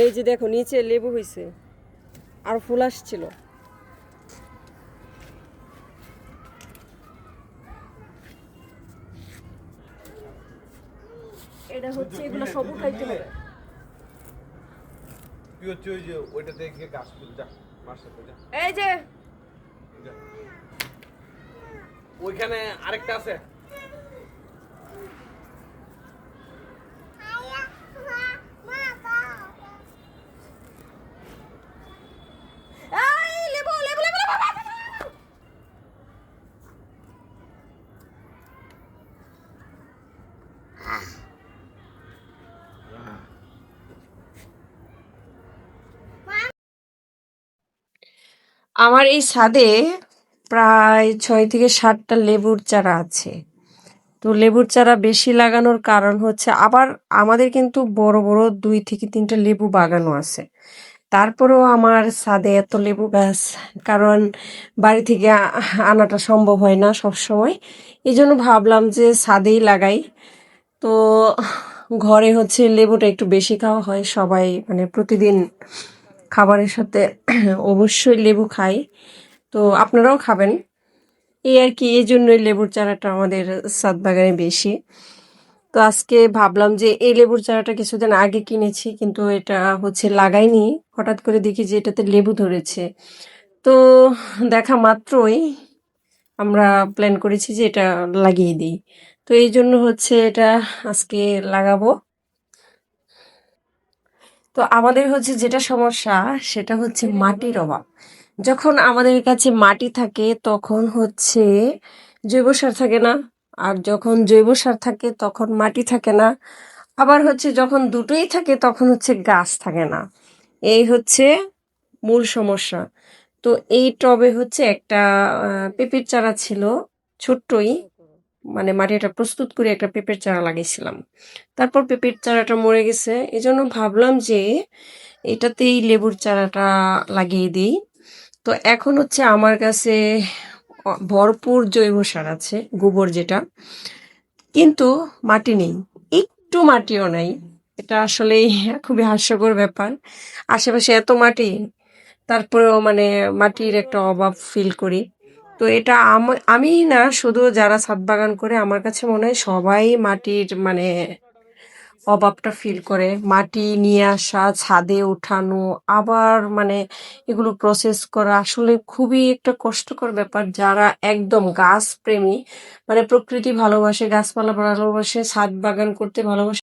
এই যে দেখো নিচে লেবু হয়েছে, আর ফুল আসছিল। এটা হচ্ছে এগুলো সব উঠাইতে হবে। তুই হচ্ছে ওই যে ওইটা দেখে গাছ তুল যা, মার সাথে যা। এই যে যা। ওইখানে আরেকটা আছে। এই লেবু লেবু লেবু লেবু, লেবু, লেবু। আমার এই ছাদে প্রায় 6 থেকে 7টা লেবুর চারা আছে। তো লেবুর চারা বেশি লাগানোর কারণ হচ্ছে, আবার আমাদের কিন্তু বড় বড় 2 থেকে 3টা লেবু বাগানও আছে। তারপরেও আমার ছাদে এত লেবু গাছ, কারণ বাড়ি থেকে আনাটা সম্ভব হয় না সব সময়। এই জন্য ভাবলাম যে ছাদেই লাগাই। তো ঘরে হচ্ছে লেবুটা একটু বেশি খাওয়া হয়, সবাই মানে প্রতিদিন খাবারের সাথে অবশ্যই লেবু খাই। তো আপনারাও খাবেন এই আর কি, এই জন্যই লেবুর চারাটা আমাদের ছাদ বাগানে বেশি। তো আজকে ভাবলাম যে এই লেবুর চারাটা কিছুদিন আগে কিনেছি, কিন্তু এটা হচ্ছে লাগাইনি। হঠাৎ করে দেখি যে এটাতে লেবু ধরেছে। তো দেখা মাত্রই আমরা প্ল্যান করেছি যে এটা লাগিয়ে দিই। তো এই জন্য হচ্ছে এটা আজকে লাগাবো। তো আমাদের হচ্ছে যেটা সমস্যা, সেটা হচ্ছে মাটির অভাব। যখন আমাদের কাছে মাটি থাকে তখন হচ্ছে জৈব সার থাকে না, আর যখন জৈব সার থাকে তখন মাটি থাকে না। আবার হচ্ছে যখন দুটোই থাকে তখন হচ্ছে গাছ থাকে না। এই হচ্ছে মূল সমস্যা। তো এই টবে হচ্ছে একটা পেঁপের চারা ছিল, ছোট্টই, মানে মাটিটা প্রস্তুত করে একটা পেঁপের চারা লাগিয়েছিলাম। তারপর পেঁপের চারাটা মরে গেছে, এজন্য ভাবলাম যে এটাতেই লেবুর চারাটা লাগিয়ে দিই। তো এখন হচ্ছে আমার কাছে ভরপুর জৈব সার আছে, গোবর যেটা, কিন্তু মাটি নেই, একটু মাটিও নাই। এটা আসলেই খুবই হাস্যকর ব্যাপার। আশেপাশে এত মাটি, তারপরেও মানে মাটির একটা অভাব ফিল করি। তো এটা আমি না, শুধু যারা ছাদ বাগান করে, আমার কাছে মনে হয় সবাই মাটির মানে অভাবটা ফিল করে। মাটি নিয়ে আসা, ছাদে ওঠানো, আবার মানে এগুলো প্রসেস করা আসলে খুবই একটা কষ্টকর ব্যাপার। যারা একদম গাছ প্রেমী, মানে প্রকৃতি ভালোবাসে, গাছপালা ভালোবাসে, ছাদ বাগান করতে ভালোবাসে,